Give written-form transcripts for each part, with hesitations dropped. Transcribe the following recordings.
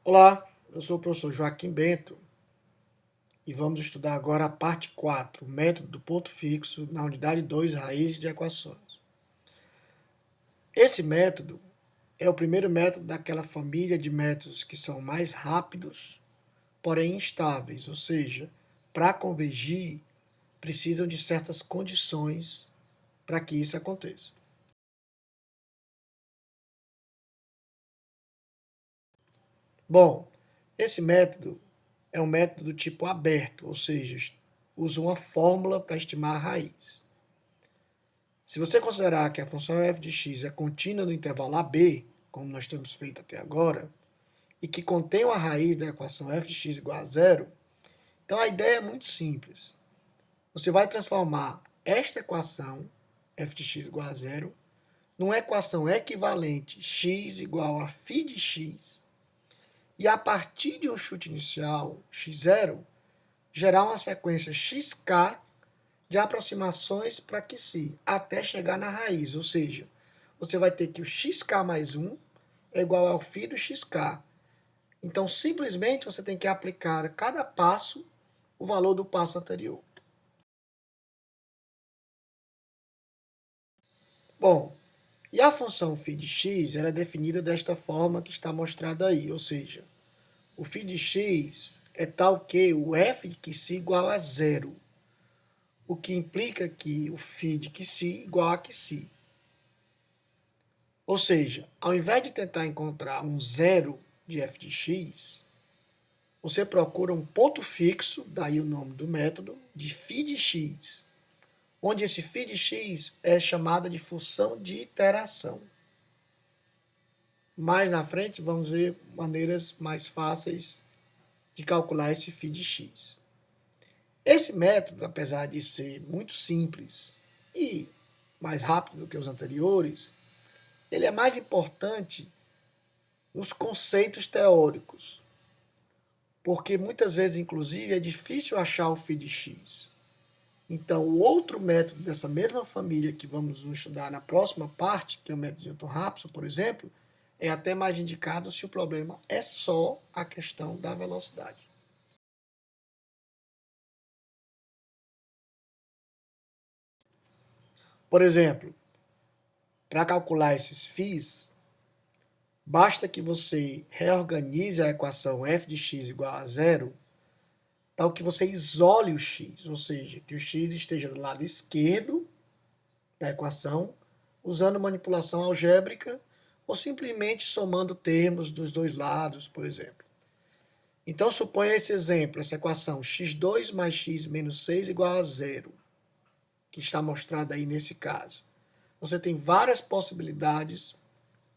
Olá, eu sou o professor Joaquim Bento e vamos estudar agora a parte 4, o método do ponto fixo na unidade 2, raízes de equações. Esse método é o primeiro método daquela família de métodos que são mais rápidos, porém instáveis, ou seja, para convergir precisam de certas condições para que isso aconteça. Bom, esse método é um método do tipo aberto, ou seja, usa uma fórmula para estimar a raiz. Se você considerar que a função f de x é contínua no intervalo AB, como nós temos feito até agora, e que contém uma raiz da equação f de x igual a zero, então a ideia é muito simples. Você vai transformar esta equação, f de x igual a zero, numa equação equivalente x igual a φ de x, e a partir de um chute inicial, x0, gerar uma sequência xk de aproximações para que se, até chegar na raiz, ou seja, você vai ter que o xk mais 1 é igual ao φ do xk. Então, simplesmente, você tem que aplicar a cada passo o valor do passo anterior. Bom, e a função φ de x ela é definida desta forma que está mostrada aí, ou seja, o φ de x é tal que o f de x igual a zero, o que implica que o φ de x igual a x. Ou seja, ao invés de tentar encontrar um zero de f de x, você procura um ponto fixo, daí o nome do método, de φ de x, onde esse φ de x é chamada de função de iteração. Mais na frente vamos ver maneiras mais fáceis de calcular esse φ de x. Esse método, apesar de ser muito simples e mais rápido do que os anteriores, ele é mais importante nos conceitos teóricos, porque muitas vezes, inclusive, é difícil achar o φ de x. Então, o outro método dessa mesma família que vamos estudar na próxima parte, que é o método de Newton-Raphson, por exemplo, é até mais indicado se o problema é só a questão da velocidade. Por exemplo, para calcular esses φs, basta que você reorganize a equação f de x igual a zero, tal que você isole o x, ou seja, que o x esteja do lado esquerdo da equação, usando manipulação algébrica ou simplesmente somando termos dos dois lados, por exemplo. Então, suponha esse exemplo, essa equação x2 mais x menos 6 igual a zero, que está mostrada aí nesse caso. Você tem várias possibilidades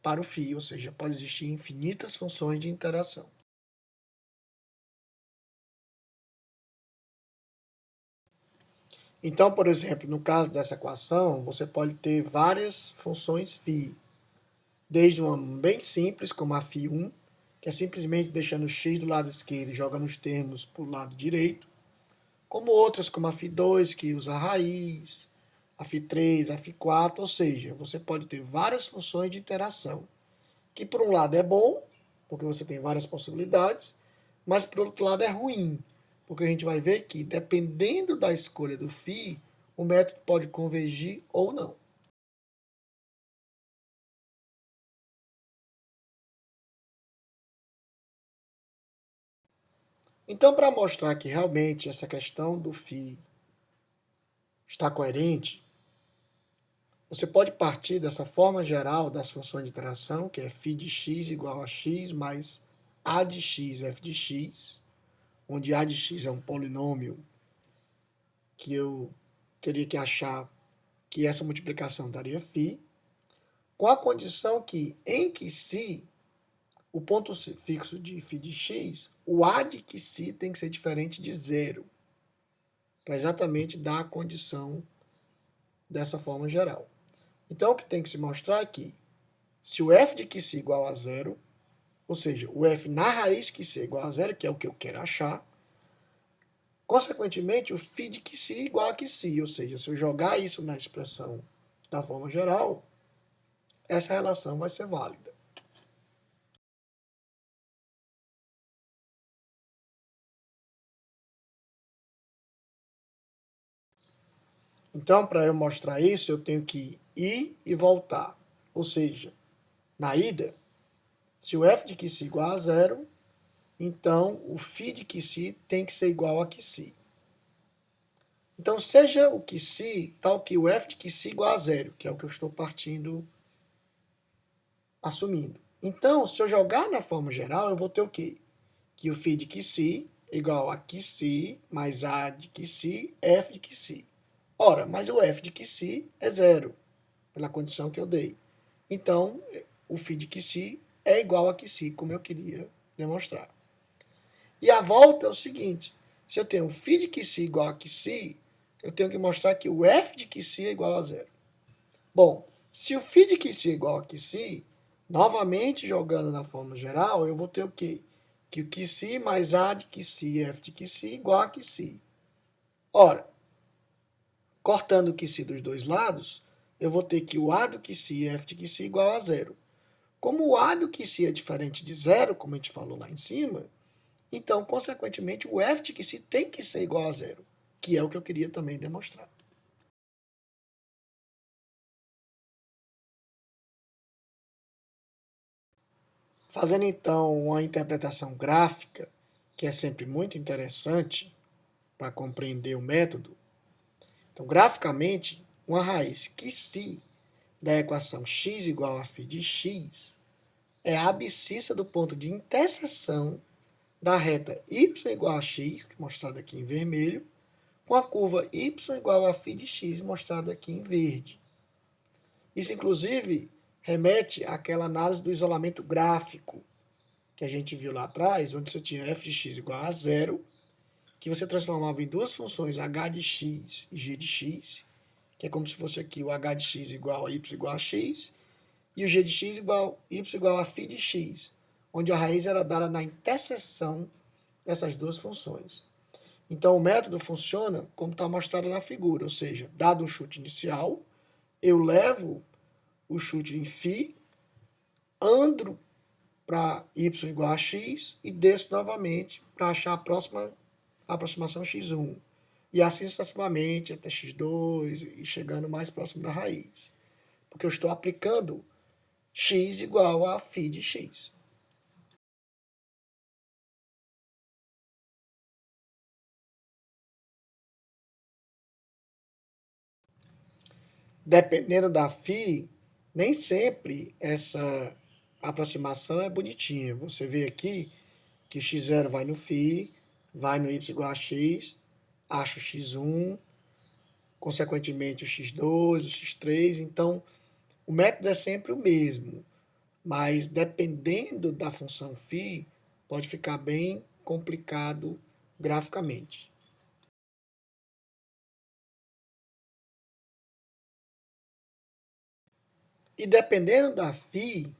para o φ, ou seja, pode existir infinitas funções de interação. Então, por exemplo, no caso dessa equação, você pode ter várias funções φ, desde uma bem simples, como a φ1, que é simplesmente deixando o x do lado esquerdo e jogando os termos para o lado direito, como outras, como a φ2, que usa a raiz, a φ3, a φ4, ou seja, você pode ter várias funções de interação, que por um lado é bom, porque você tem várias possibilidades, mas por outro lado é ruim, porque a gente vai ver que, dependendo da escolha do φ, o método pode convergir ou não. Então, para mostrar que realmente essa questão do φ está coerente, você pode partir dessa forma geral das funções de interação, que é φ de x igual a x mais a de x f de x, onde a de x é um polinômio que eu teria que achar que essa multiplicação daria φ, com a condição que, em que se o ponto fixo de φ de x, o a de que se tem que ser diferente de zero, para exatamente dar a condição dessa forma geral. Então, o que tem que se mostrar é que, se o f de que se igual a zero, ou seja, o f na raiz que se é igual a zero, que é o que eu quero achar, consequentemente, o φ de que se é igual a que se, ou seja, se eu jogar isso na expressão da forma geral, essa relação vai ser válida. Então, para eu mostrar isso, eu tenho que ir e voltar. Ou seja, na ida, se o f de QC igual a zero, então o φ de QC tem que ser igual a QC. Então, seja o QC tal que o f de QC igual a zero, que é o que eu estou partindo, assumindo. Então, se eu jogar na forma geral, eu vou ter o quê? Que o φ de QC é igual a QC mais A de QC, F de QC. Ora, mas o F de QC é zero, pela condição que eu dei. Então, o φ de QC é igual a QC, como eu queria demonstrar. E a volta é o seguinte, se eu tenho o φ de QC igual a QC, eu tenho que mostrar que o F de QC é igual a zero. Bom, se o φ de QC é igual a QC, novamente jogando na forma geral, eu vou ter o quê? Que o QC mais A de QC, F de QC igual a QC. Ora, cortando o QC dos dois lados, eu vou ter que o A do QC e F de QC igual a zero. Como o A do QC é diferente de zero, como a gente falou lá em cima, então, consequentemente, o F de QC tem que ser igual a zero, que é o que eu queria também demonstrar. Fazendo então uma interpretação gráfica, que é sempre muito interessante para compreender o método. Então, graficamente, uma raiz QC da equação x igual a φ de x é a abscissa do ponto de interseção da reta y igual a x, mostrada aqui em vermelho, com a curva y igual a φ de x, mostrada aqui em verde. Isso, inclusive, remete àquela análise do isolamento gráfico que a gente viu lá atrás, onde você tinha f de x igual a zero, que você transformava em duas funções, h de x e g de x, que é como se fosse aqui o h de x igual a y igual a x, e o g de x igual y igual a φ de x, onde a raiz era dada na interseção dessas duas funções. Então, o método funciona como está mostrado na figura, ou seja, dado um chute inicial, eu levo o chute em φ, ando para y igual a x e desço novamente para achar a próxima aproximação x1. E assim sucessivamente até x2 e chegando mais próximo da raiz. Porque eu estou aplicando x igual a φ de x. Dependendo da φ, nem sempre essa aproximação é bonitinha. Você vê aqui que o x0 vai no φ, vai no y igual a x, acho o x1, consequentemente o x2, o x3. Então, o método é sempre o mesmo, mas dependendo da função φ, pode ficar bem complicado graficamente. E dependendo da φ,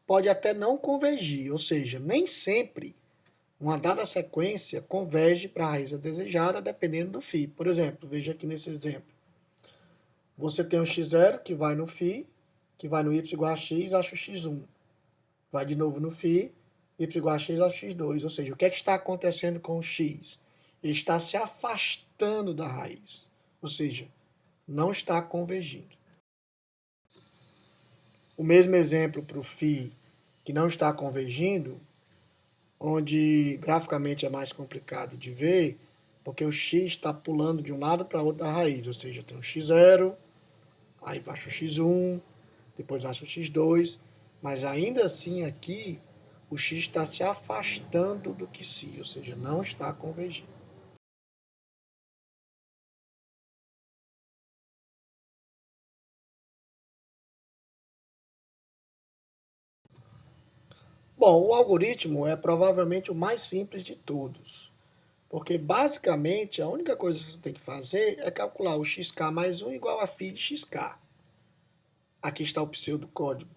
pode até não convergir, ou seja, nem sempre uma dada sequência converge para a raiz desejada, dependendo do φ. Por exemplo, veja aqui nesse exemplo. Você tem o x0 que vai no φ, que vai no y igual a x, acha o x1. Vai de novo no φ, y igual a x ao x2. Ou seja, o que é que está acontecendo com o x? Ele está se afastando da raiz. Ou seja, não está convergindo. O mesmo exemplo para o φ que não está convergindo, onde graficamente é mais complicado de ver, porque o x está pulando de um lado para outro da raiz. Ou seja, tem o x0, aí baixa o x1, depois baixa o x2, mas ainda assim aqui o x está se afastando do que si, ou seja, não está convergindo. Bom, o algoritmo é provavelmente o mais simples de todos, porque basicamente a única coisa que você tem que fazer é calcular o xk mais 1 igual a φ de xk. Aqui está o pseudocódigo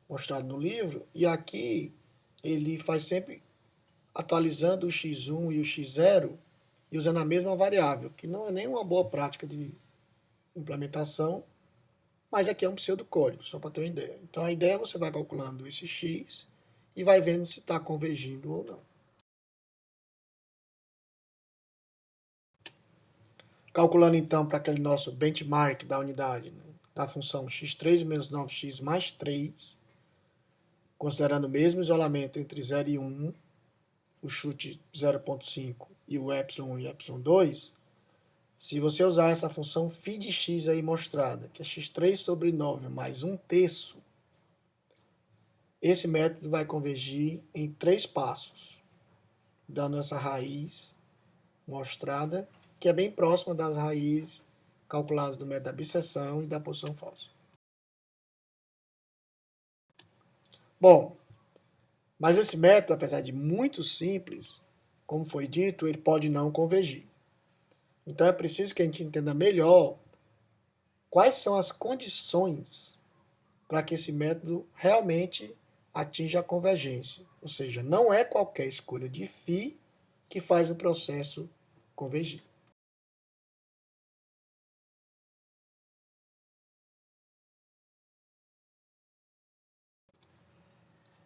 mostrado no livro, e aqui ele faz sempre atualizando o x1 e o x0 e usando a mesma variável, que não é nem uma boa prática de implementação, mas aqui é um pseudocódigo, só para ter uma ideia. Então a ideia é você vai calculando esse x e vai vendo se está convergindo ou não. Calculando então para aquele nosso benchmark da unidade, né, da função x3 menos 9x mais 3, considerando o mesmo isolamento entre 0 e 1, o chute 0,5 e o epsilon e epsilon2, se você usar essa função φ de x aí mostrada, que é x3 sobre 9 mais 1/3, esse método vai convergir em 3 passos, dando essa raiz mostrada, que é bem próxima das raízes calculadas do método da bisseção e da posição falsa. Bom, mas esse método, apesar de muito simples, como foi dito, ele pode não convergir. Então é preciso que a gente entenda melhor quais são as condições para que esse método realmente atinja a convergência. Ou seja, não é qualquer escolha de φ que faz o processo convergir.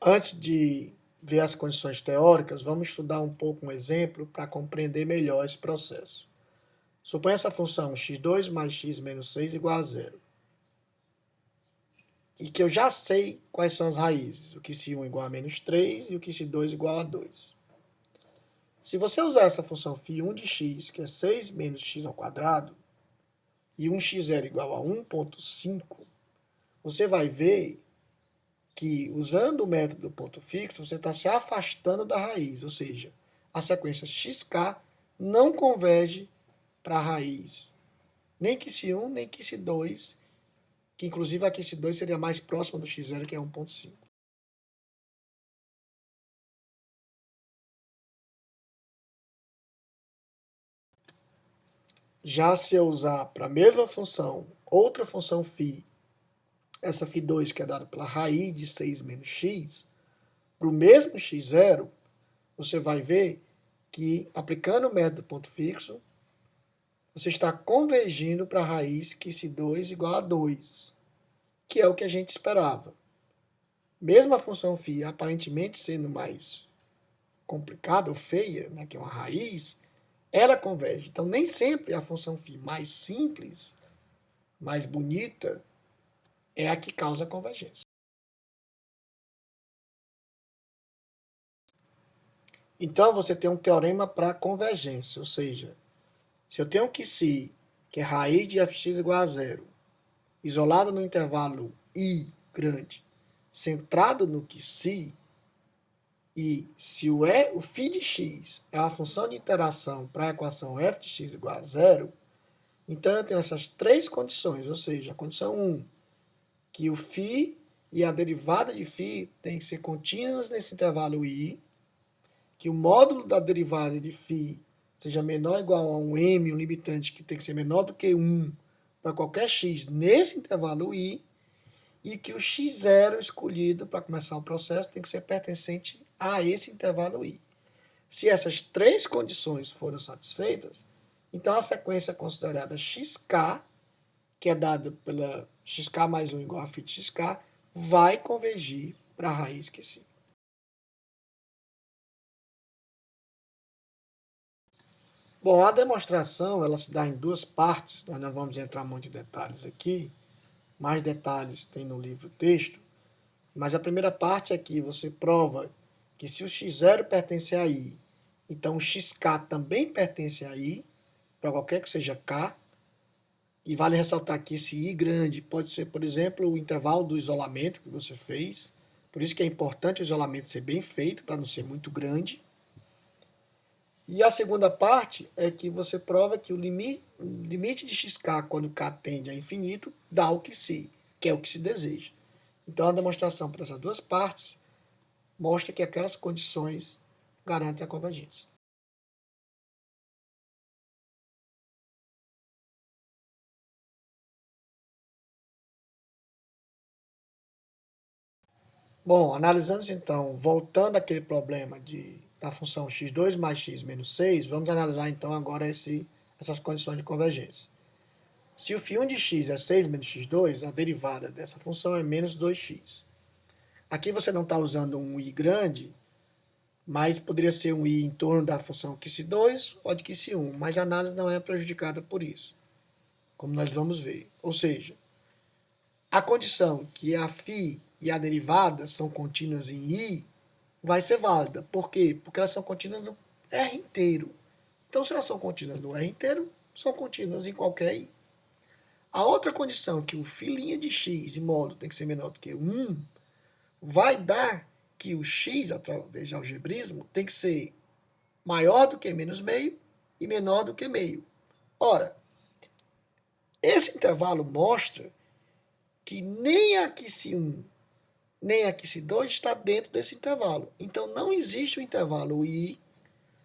Antes de ver as condições teóricas, vamos estudar um pouco um exemplo para compreender melhor esse processo. Suponha essa função x2 mais x menos 6 igual a zero. E que eu já sei quais são as raízes, o que se 1 igual a menos 3 e o que se 2 igual a 2. Se você usar essa função φ1 de x, que é 6 menos x ao quadrado, e 1x0 igual a 1,5, você vai ver que, usando o método do ponto fixo, você está se afastando da raiz, ou seja, a sequência xk não converge para a raiz, nem que se 1, nem que se 2, que inclusive aqui esse 2 seria mais próximo do x0, que é 1,5. Já se eu usar para a mesma função, outra função φ, essa φ2 que é dada pela raiz de 6 menos x, para o mesmo x0, você vai ver que, aplicando o método ponto fixo, você está convergindo para a raiz que se 2 igual a 2, que é o que a gente esperava. Mesmo a função φ aparentemente sendo mais complicada ou feia, né, que é uma raiz, ela converge. Então, nem sempre a função φ mais simples, mais bonita, é a que causa a convergência. Então, você tem um teorema para convergência, ou seja, se eu tenho que si, que é raiz de fx igual a zero, isolado no intervalo i grande, centrado no que si, e se o φ de x é uma função de interação para a equação f de x igual a zero, então eu tenho essas três condições, ou seja, a condição 1, que o φ e a derivada de φ têm que ser contínuas nesse intervalo i, que o módulo da derivada de φ seja menor ou igual a um m, um limitante que tem que ser menor do que 1 para qualquer x nesse intervalo i, e que o x0 escolhido para começar o processo tem que ser pertencente a esse intervalo i. Se essas três condições foram satisfeitas, então a sequência considerada xk, que é dada pela xk mais 1 igual a φ de xk, vai convergir para a raiz que sim. Bom, a demonstração ela se dá em duas partes, nós não vamos entrar muito em detalhes aqui, mais detalhes tem no livro texto, mas a primeira parte é que você prova que se o x0 pertence a i, então o xk também pertence a i, para qualquer que seja k, e vale ressaltar que esse i grande pode ser, por exemplo, o intervalo do isolamento que você fez, por isso que é importante o isolamento ser bem feito, para não ser muito grande. E a segunda parte é que você prova que o limite de xk, quando k tende a infinito, dá o que se, que é o que se deseja. Então, a demonstração para essas duas partes mostra que aquelas condições garantem a convergência. Bom, analisando então, voltando àquele problema da função x2 mais x menos 6, vamos analisar então agora essas condições de convergência. Se o φ1 de x é 6 menos x2, a derivada dessa função é menos 2x. Aqui você não está usando um i grande, mas poderia ser um i em torno da função QC2 ou de QC1, mas a análise não é prejudicada por isso, como nós vamos ver. Ou seja, a condição que a φ e a derivada são contínuas em i vai ser válida. Por quê? Porque elas são contínuas no R inteiro. Então, se elas são contínuas no R inteiro, são contínuas em qualquer i. A outra condição, que o φ' de x em módulo tem que ser menor do que 1, vai dar que o x, através de algebrismo, tem que ser maior do que menos meio e menor do que meio. Ora, esse intervalo mostra que nem a QC1 nem a QC2 está dentro desse intervalo. Então, não existe um intervalo i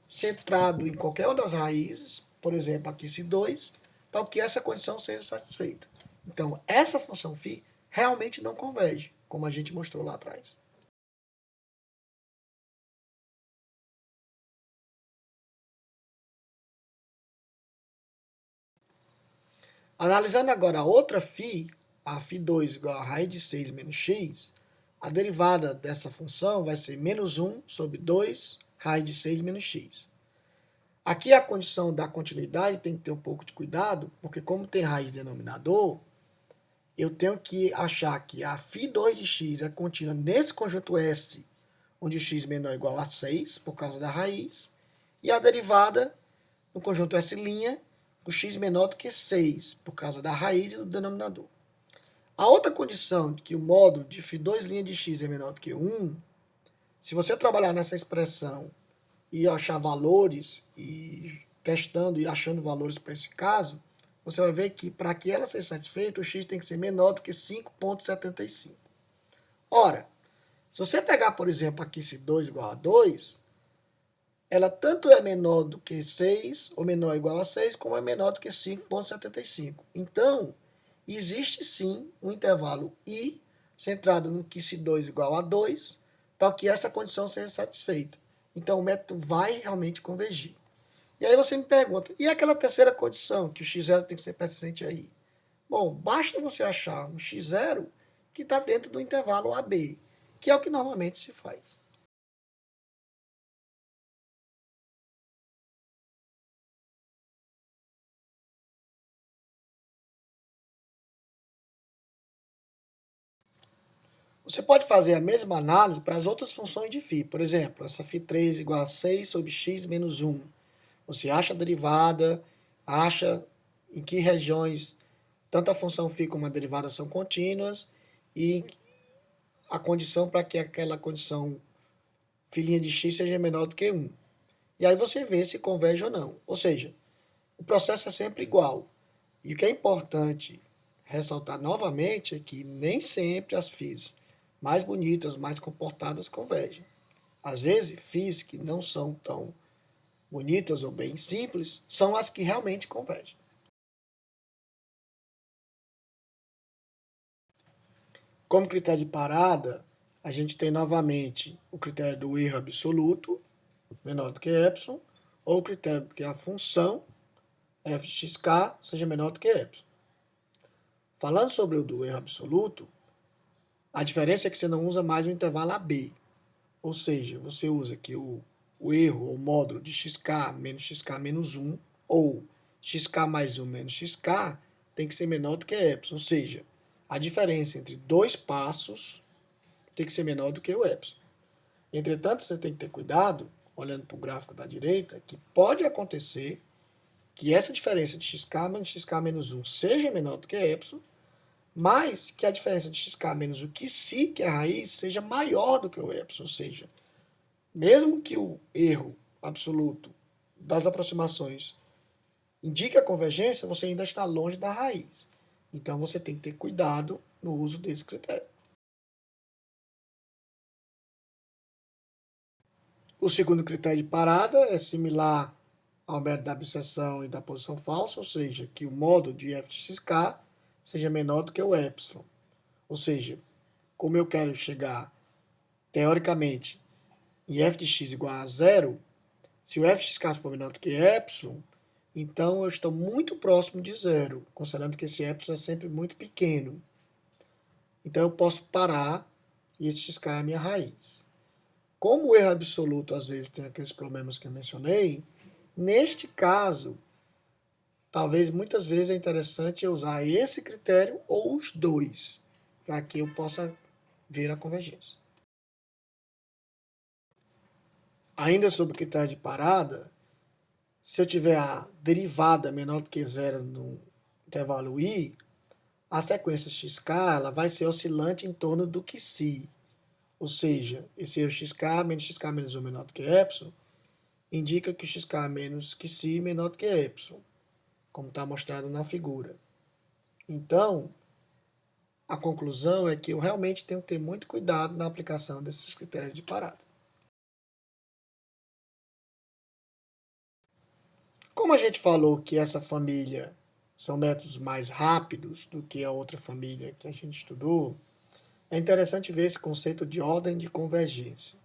centrado em qualquer uma das raízes, por exemplo, a QC2, tal que essa condição seja satisfeita. Então, essa função φ realmente não converge, como a gente mostrou lá atrás. Analisando agora a outra φ, a φ2 igual a raiz de 6 menos x, a derivada dessa função vai ser menos 1 sobre 2 raiz de 6 menos x. Aqui a condição da continuidade tem que ter um pouco de cuidado, porque como tem raiz de denominador, eu tenho que achar que a φ2 de x é contínua nesse conjunto S, onde x menor ou igual a 6, por causa da raiz, e a derivada no conjunto S', do x menor do que 6, por causa da raiz e do denominador. A outra condição de que o módulo de φ2' de x é menor do que 1, se você trabalhar nessa expressão e achar valores, e testando e achando valores para esse caso, você vai ver que para que ela seja satisfeita, o x tem que ser menor do que 5,75. Ora, se você pegar, por exemplo, aqui esse 2 igual a 2, ela tanto é menor do que 6, ou menor ou igual a 6, como é menor do que 5,75. Então, existe sim um intervalo i centrado no que se 2 igual a 2, tal que essa condição seja satisfeita. Então, o método vai realmente convergir. E aí você me pergunta, e aquela terceira condição, que o x0 tem que ser persistente aí? Bom, basta você achar um x0 que está dentro do intervalo AB, que é o que normalmente se faz. Você pode fazer a mesma análise para as outras funções de φ. Por exemplo, essa φ3 igual a 6 sobre x menos 1. Você acha a derivada, acha em que regiões tanto a função φ como a derivada são contínuas e a condição para que aquela condição φ' de x seja menor do que 1. E aí você vê se converge ou não. Ou seja, o processo é sempre igual. E o que é importante ressaltar novamente é que nem sempre as φ's mais bonitas, mais comportadas convergem. Às vezes, φ's que não são tão bonitas ou bem simples são as que realmente convergem. Como critério de parada, a gente tem novamente o critério do erro absoluto, menor do que epsilon, ou o critério de que a função f de xk seja menor do que epsilon. Falando sobre o do erro absoluto, a diferença é que você não usa mais o intervalo AB. Ou seja, você usa que o erro, o módulo de xk menos 1, ou xk mais 1 menos xk, tem que ser menor do que epsilon. Ou seja, a diferença entre dois passos tem que ser menor do que o epsilon. Entretanto, você tem que ter cuidado, olhando para o gráfico da direita, que pode acontecer que essa diferença de xk menos 1 seja menor do que epsilon, mas que a diferença de xk menos o que si, que é a raiz, seja maior do que o epsilon. Ou seja, mesmo que o erro absoluto das aproximações indique a convergência, você ainda está longe da raiz. Então, você tem que ter cuidado no uso desse critério. O segundo critério de parada é similar ao método da abscissão e da posição falsa, ou seja, que o módulo de f de xk seja menor do que o epsilon. Ou seja, como eu quero chegar, teoricamente, em f de x igual a zero, se o f de xk for menor do que epsilon, então eu estou muito próximo de zero, considerando que esse epsilon é sempre muito pequeno. Então eu posso parar e esse xk é a minha raiz. como o erro absoluto às vezes tem aqueles problemas que eu mencionei, neste caso, talvez muitas vezes é interessante eu usar esse critério ou os dois, para que eu possa ver a convergência. Ainda sobre o critério de parada, se eu tiver a derivada menor do que zero no intervalo i, a sequência xk ela vai ser oscilante em torno do que si. Ou seja, esse erro xk menos 1 menor do que epsilon indica que o xk menos que si menor do que epsilon, como está mostrado na figura. Então, a conclusão é que eu realmente tenho que ter muito cuidado na aplicação desses critérios de parada. Como a gente falou que essa família são métodos mais rápidos do que a outra família que a gente estudou, é interessante ver esse conceito de ordem de convergência.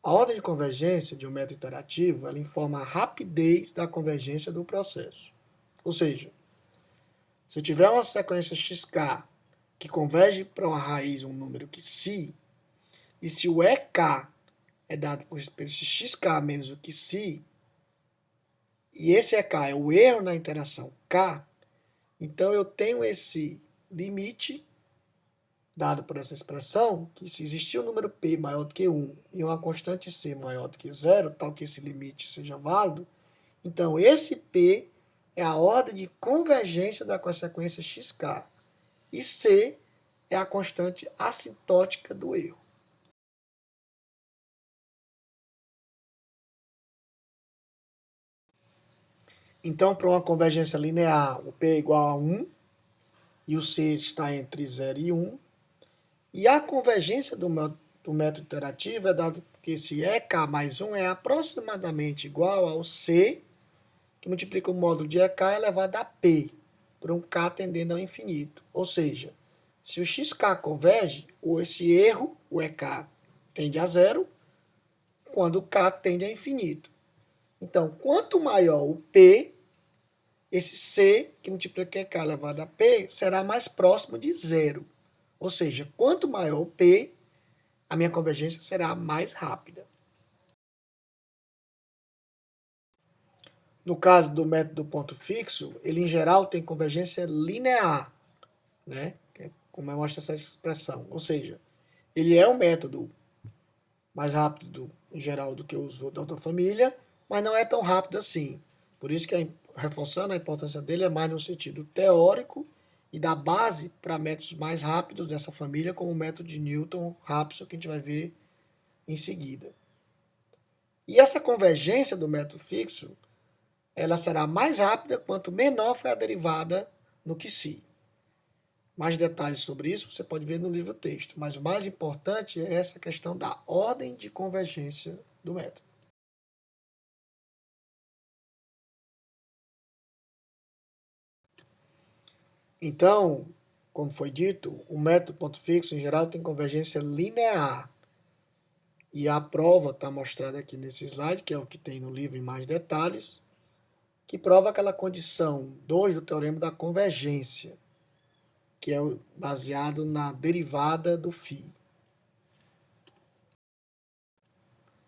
A ordem de convergência de um método iterativo, ela informa a rapidez da convergência do processo. Ou seja, se eu tiver uma sequência xk que converge para uma raiz, um número que si, e se o EK é dado por esse xk menos o que si, e esse EK é o erro na interação K, então eu tenho esse limite dado por essa expressão, que se existir um número P maior do que 1 e uma constante C maior do que 0, tal que esse limite seja válido, então esse P é a ordem de convergência da consequência xk. E C é a constante assintótica do erro. Então, para uma convergência linear, o P é igual a 1 e o C está entre 0 e 1. E a convergência do método iterativo é dado porque esse EK mais 1 é aproximadamente igual ao C, que multiplica o módulo de EK elevado a P, por um K tendendo ao infinito. Ou seja, se o XK converge, ou esse erro, o EK, tende a zero, quando o K tende a infinito. Então, quanto maior o P, esse C, que multiplica EK elevado a P, será mais próximo de zero. Ou seja, quanto maior o P, a minha convergência será mais rápida. No caso do método ponto fixo, ele em geral tem convergência linear, né? Como mostra essa expressão. Ou seja, ele é um método mais rápido em geral do que os da outra família, mas não é tão rápido assim. Por isso que, reforçando a importância dele, é mais no sentido teórico e da base para métodos mais rápidos dessa família, como o método de Newton-Raphson, que a gente vai ver em seguida. E essa convergência do método fixo, ela será mais rápida quanto menor foi a derivada no que si. Mais detalhes sobre isso você pode ver no livro texto, mas o mais importante é essa questão da ordem de convergência do método. Então, como foi dito, o método ponto fixo em geral tem convergência linear. E a prova está mostrada aqui nesse slide, que é o que tem no livro em mais detalhes, que prova aquela condição 2 do teorema da convergência, que é baseado na derivada do φ.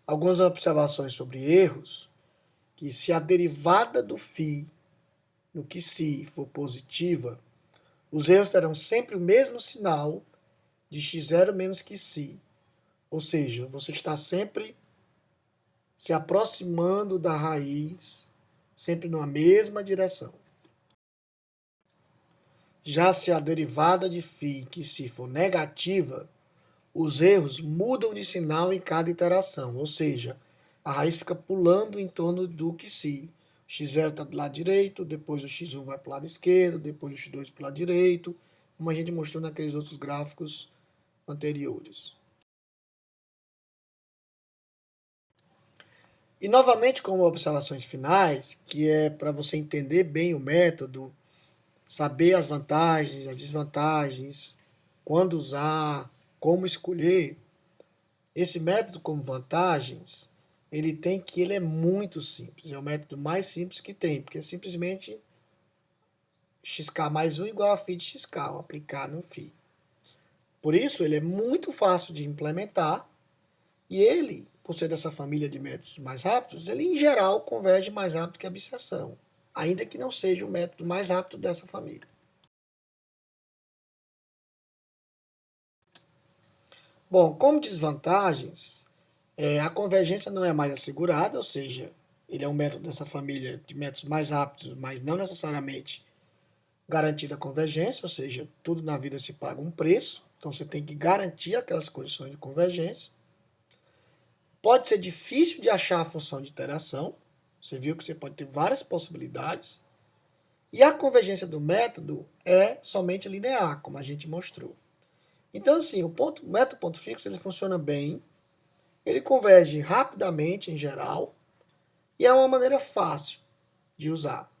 Algumas observações sobre erros, que se a derivada do φ no que si for positiva, os erros terão sempre o mesmo sinal de x0 menos que si. Ou seja, você está sempre se aproximando da raiz, sempre na mesma direção. Já se a derivada de φ que si for negativa, os erros mudam de sinal em cada iteração, ou seja, a raiz fica pulando em torno do que si. O x0 está do lado direito, depois o x1 vai para o lado esquerdo, depois o x2 para o lado direito, como a gente mostrou naqueles outros gráficos anteriores. E novamente, como observações finais, que é para você entender bem o método, saber as vantagens, as desvantagens, quando usar, como escolher, esse método como vantagens, ele é muito simples, é o método mais simples que tem, porque é simplesmente xk mais 1 igual a φ de xk, aplicar no φ. Por isso, ele é muito fácil de implementar e ele por ser dessa família de métodos mais rápidos, ele em geral converge mais rápido que a abscissão, ainda que não seja o método mais rápido dessa família. Bom, como desvantagens, a convergência não é mais assegurada, ou seja, ele é um método dessa família de métodos mais rápidos, mas não necessariamente garantida a convergência, ou seja, tudo na vida se paga um preço, então você tem que garantir aquelas condições de convergência. Pode ser difícil de achar a função de interação, você viu que você pode ter várias possibilidades, e a convergência do método é somente linear, como a gente mostrou. Então, assim, o método ponto fixo ele funciona bem, ele converge rapidamente em geral, e é uma maneira fácil de usar.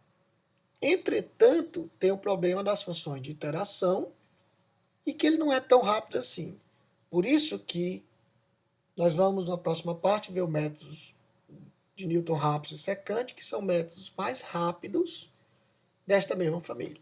Entretanto, tem o problema das funções de interação e que ele não é tão rápido assim. Por isso que nós vamos na próxima parte ver os métodos de Newton rápidos e secante, que são métodos mais rápidos desta mesma família.